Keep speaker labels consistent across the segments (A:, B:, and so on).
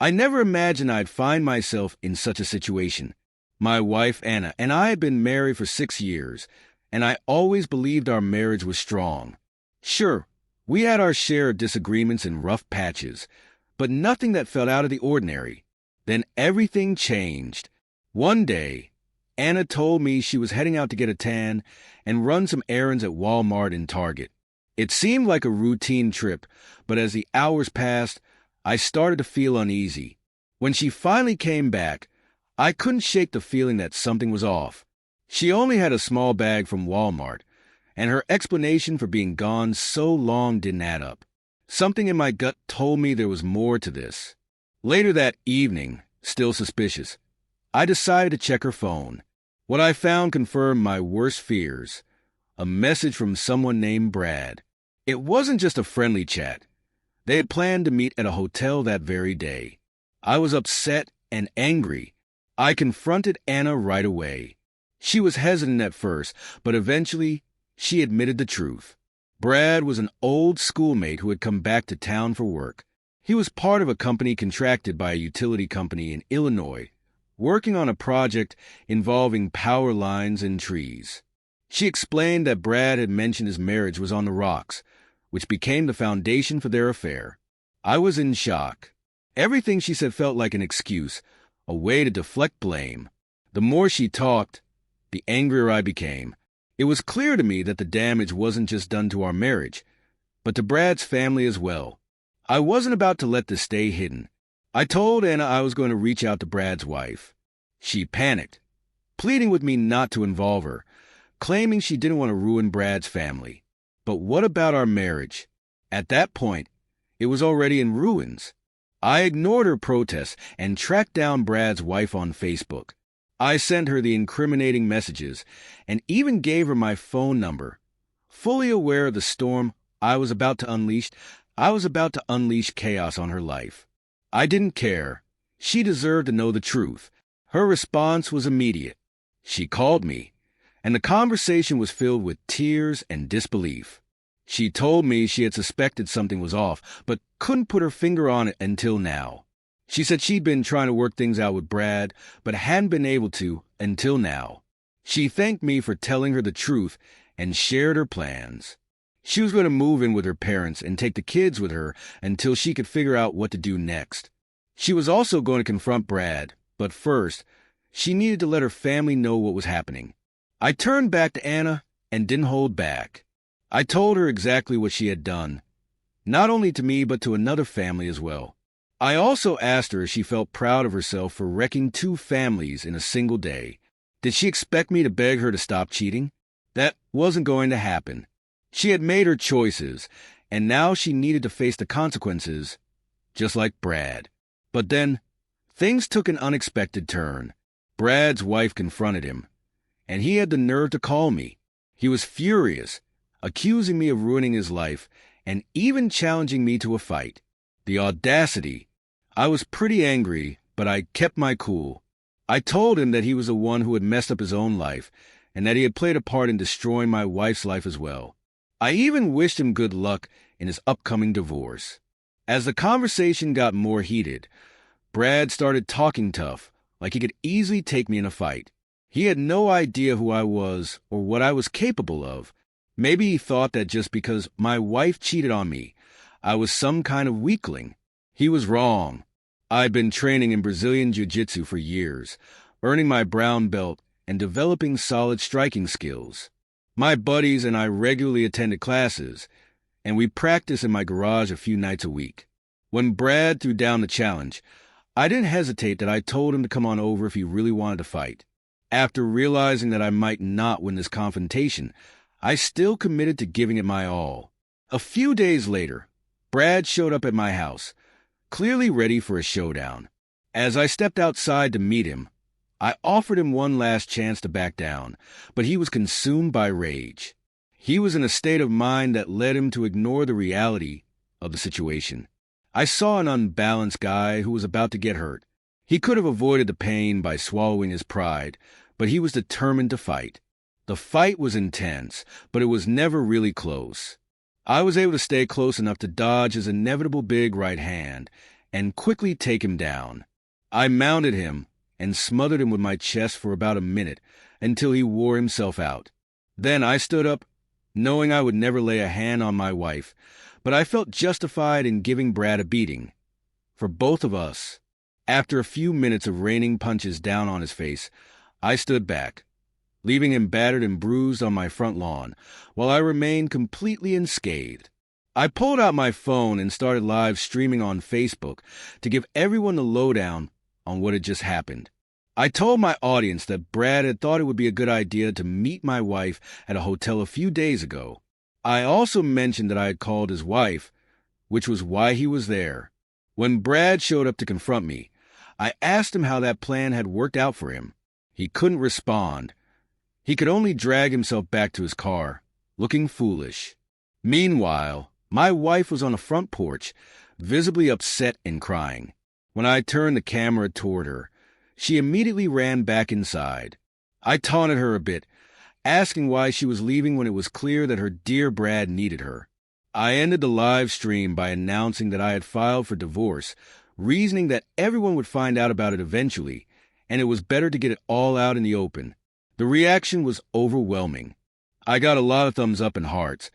A: I never imagined I'd find myself in such a situation. My wife, Anna, and I had been married for 6 years, and I always believed our marriage was strong. Sure, we had our share of disagreements and rough patches, but nothing that felt out of the ordinary. Then everything changed. One day, Anna told me she was heading out to get a tan and run some errands at Walmart and Target. It seemed like a routine trip, but as the hours passed, I started to feel uneasy. When she finally came back, I couldn't shake the feeling that something was off. She only had a small bag from Walmart, and her explanation for being gone so long didn't add up. Something in my gut told me there was more to this. Later that evening, still suspicious, I decided to check her phone. What I found confirmed my worst fears. A message from someone named Brad. It wasn't just a friendly chat. They had planned to meet at a hotel that very day. I was upset and angry. I confronted Anna right away. She was hesitant at first, but eventually she admitted the truth. Brad was an old schoolmate who had come back to town for work. He was part of a company contracted by a utility company in Illinois, working on a project involving power lines and trees. She explained that Brad had mentioned his marriage was on the rocks, which became the foundation for their affair. I was in shock. Everything she said felt like an excuse, a way to deflect blame. The more she talked, the angrier I became. It was clear to me that the damage wasn't just done to our marriage, but to Brad's family as well. I wasn't about to let this stay hidden. I told Anna I was going to reach out to Brad's wife. She panicked, pleading with me not to involve her, claiming she didn't want to ruin Brad's family. But what about our marriage? At that point, it was already in ruins. I ignored her protests and tracked down Brad's wife on Facebook. I sent her the incriminating messages and even gave her my phone number. Fully aware of the storm I was about to unleash chaos on her life. I didn't care. She deserved to know the truth. Her response was immediate. She called me, and the conversation was filled with tears and disbelief. She told me she had suspected something was off, but couldn't put her finger on it until now. She said she'd been trying to work things out with Brad, but hadn't been able to until now. She thanked me for telling her the truth and shared her plans. She was going to move in with her parents and take the kids with her until she could figure out what to do next. She was also going to confront Brad, but first, she needed to let her family know what was happening. I turned back to Anna and didn't hold back. I told her exactly what she had done, not only to me but to another family as well. I also asked her if she felt proud of herself for wrecking 2 families in a single day. Did she expect me to beg her to stop cheating? That wasn't going to happen. She had made her choices, and now she needed to face the consequences, just like Brad. But then, things took an unexpected turn. Brad's wife confronted him, and he had the nerve to call me. He was furious, accusing me of ruining his life, and even challenging me to a fight. The audacity! I was pretty angry, but I kept my cool. I told him that he was the one who had messed up his own life, and that he had played a part in destroying my wife's life as well. I even wished him good luck in his upcoming divorce. As the conversation got more heated, Brad started talking tough, like he could easily take me in a fight. He had no idea who I was or what I was capable of. Maybe he thought that just because my wife cheated on me, I was some kind of weakling. He was wrong. I'd been training in Brazilian Jiu-Jitsu for years, earning my brown belt and developing solid striking skills. My buddies and I regularly attended classes, and we practiced in my garage a few nights a week. When Brad threw down the challenge, I didn't hesitate that I told him to come on over if he really wanted to fight. After realizing that I might not win this confrontation, I still committed to giving it my all. A few days later, Brad showed up at my house, clearly ready for a showdown. As I stepped outside to meet him, I offered him one last chance to back down, but he was consumed by rage. He was in a state of mind that led him to ignore the reality of the situation. I saw an unbalanced guy who was about to get hurt. He could have avoided the pain by swallowing his pride, but he was determined to fight. The fight was intense, but it was never really close. I was able to stay close enough to dodge his inevitable big right hand, and quickly take him down. I mounted him and smothered him with my chest for about a minute until he wore himself out. Then I stood up, knowing I would never lay a hand on my wife, but I felt justified in giving Brad a beating. For both of us, after a few minutes of raining punches down on his face, I stood back, leaving him battered and bruised on my front lawn, while I remained completely unscathed. I pulled out my phone and started live streaming on Facebook to give everyone the lowdown on what had just happened. I told my audience that Brad had thought it would be a good idea to meet my wife at a hotel a few days ago. I also mentioned that I had called his wife, which was why he was there. When Brad showed up to confront me, I asked him how that plan had worked out for him. He couldn't respond. He could only drag himself back to his car, looking foolish. Meanwhile, my wife was on the front porch, visibly upset and crying. When I turned the camera toward her, she immediately ran back inside. I taunted her a bit, asking why she was leaving when it was clear that her dear Brad needed her. I ended the live stream by announcing that I had filed for divorce, reasoning that everyone would find out about it eventually, and it was better to get it all out in the open. The reaction was overwhelming. I got a lot of thumbs up and hearts,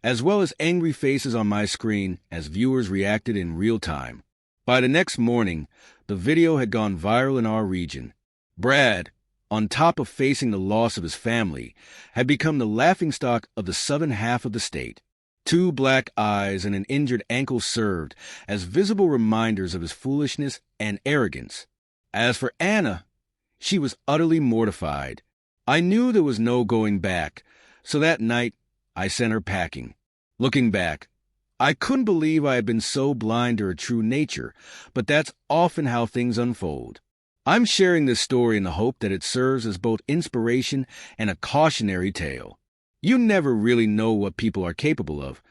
A: as well as angry faces on my screen as viewers reacted in real time. By the next morning, the video had gone viral in our region. Brad, on top of facing the loss of his family, had become the laughingstock of the southern half of the state. 2 black eyes and an injured ankle served as visible reminders of his foolishness and arrogance. As for Anna, she was utterly mortified. I knew there was no going back, so that night I sent her packing. Looking back, I couldn't believe I had been so blind to her true nature, but that's often how things unfold. I'm sharing this story in the hope that it serves as both inspiration and a cautionary tale. You never really know what people are capable of,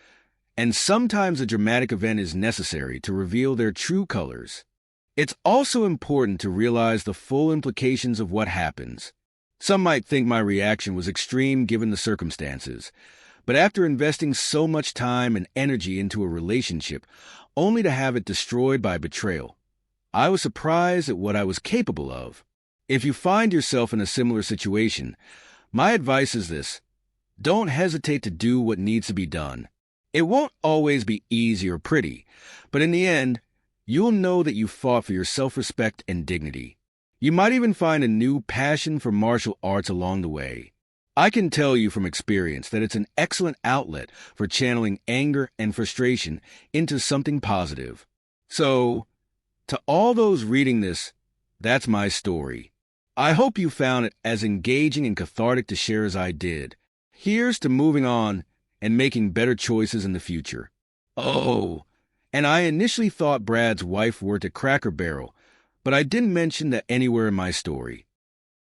A: and sometimes a dramatic event is necessary to reveal their true colors. It's also important to realize the full implications of what happens. Some might think my reaction was extreme given the circumstances, but after investing so much time and energy into a relationship, only to have it destroyed by betrayal, I was surprised at what I was capable of. If you find yourself in a similar situation, my advice is this: don't hesitate to do what needs to be done. It won't always be easy or pretty, but in the end, you'll know that you fought for your self-respect and dignity. You might even find a new passion for martial arts along the way. I can tell you from experience that it's an excellent outlet for channeling anger and frustration into something positive. So, to all those reading this, that's my story. I hope you found it as engaging and cathartic to share as I did. Here's to moving on and making better choices in the future. Oh, and I initially thought Brad's wife worked at Cracker Barrel, but I didn't mention that anywhere in my story.